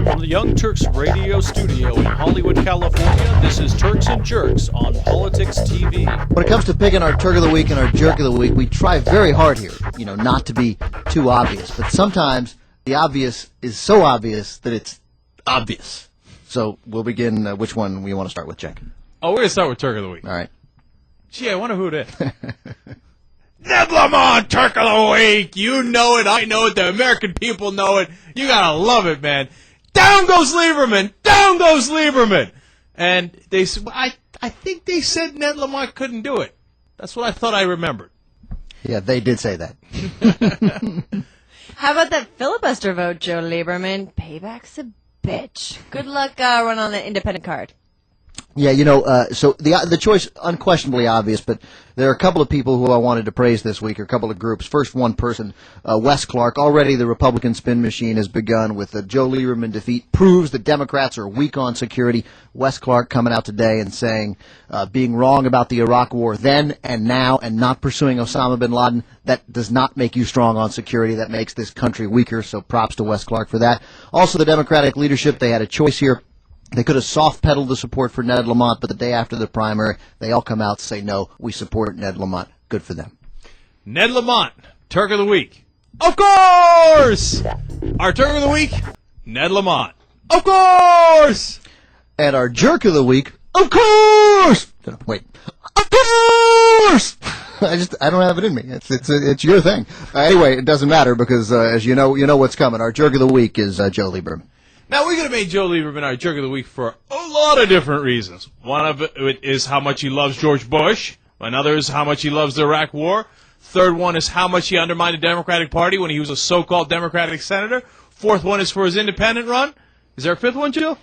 From the Young Turks radio studio in Hollywood, California, this is Turks and Jerks on Politics TV. When it comes to picking our Turk of the Week and our Jerk of the Week, we try very hard here, not to be too obvious. But sometimes the obvious is so obvious that it's obvious. So we'll begin. Which one we want to start with, Jack? Oh, we're going to start with Turk of the Week. All right. Gee, I wonder who it is. Ned Lamont, Turk of the Week. You know it. I know it. The American people know it. You got to love it, man. Down goes Lieberman. Down goes Lieberman. And I think they said Ned Lamont couldn't do it. That's what I thought I remembered. Yeah, they did say that. How about that filibuster vote, Joe Lieberman? Payback's a bitch. Good luck running on the independent card. Yeah, so the choice, unquestionably obvious, but there are a couple of people who I wanted to praise this week, or a couple of groups. First, one person, Wes Clark. Already the Republican spin machine has begun with the Joe Lieberman defeat. Proves that Democrats are weak on security. Wes Clark coming out today and saying, being wrong about the Iraq war then and now and not pursuing Osama bin Laden, that does not make you strong on security. That makes this country weaker, so props to Wes Clark for that. Also, the Democratic leadership, they had a choice here. They could have soft-pedaled the support for Ned Lamont, but the day after the primary, they all come out and say, no, we support Ned Lamont. Good for them. Ned Lamont, Turk of the Week. Of course! Our Turk of the Week, Ned Lamont. Of course! And our Jerk of the Week, of course! Wait. Of course! I don't have it in me. It's your thing. Anyway, it doesn't matter because, as you know what's coming. Our Jerk of the Week is Joe Lieberman. Now, we could have made Joe Lieberman our Jerk of the Week for a lot of different reasons. One of it is how much he loves George Bush. Another is how much he loves the Iraq War. Third one is how much he undermined the Democratic Party when he was a so-called Democratic senator. Fourth one is for his independent run. Is there a fifth one, Jill?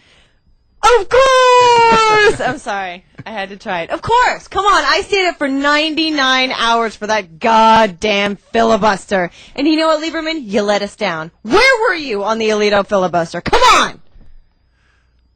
Of course! I'm sorry. I had to try it. Of course! Come on, I stayed up for 99 hours for that goddamn filibuster. And you know what, Lieberman? You let us down. Where were you on the Alito filibuster? Come on!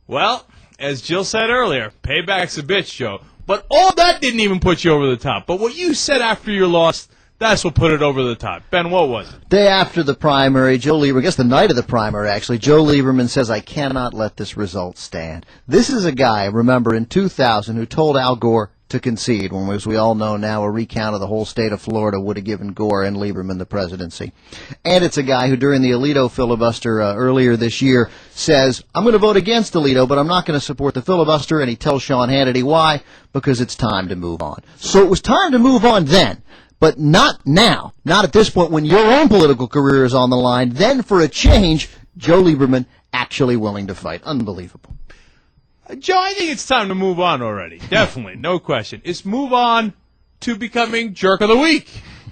Well, as Jill said earlier, payback's a bitch, Joe. But all that didn't even put you over the top. But what you said after your loss, that's what put it over the top. Ben, what was it? Day after the primary, Joe Lieberman, I guess the night of the primary, actually, Joe Lieberman says, I cannot let this result stand. This is a guy, remember, in 2000, who told Al Gore to concede, when, as we all know now, a recount of the whole state of Florida would have given Gore and Lieberman the presidency. And it's a guy who, during the Alito filibuster earlier this year, says, I'm going to vote against Alito, but I'm not going to support the filibuster, and he tells Sean Hannity why, because it's time to move on. So it was time to move on then. But not now, not at this point when your own political career is on the line. Then for a change, Joe Lieberman actually willing to fight. Unbelievable. Joe, I think it's time to move on already. Definitely, no question. It's move on to becoming Jerk of the Week.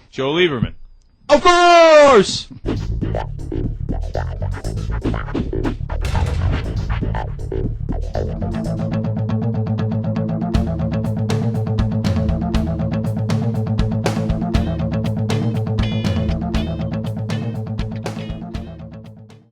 Joe Lieberman. Of course!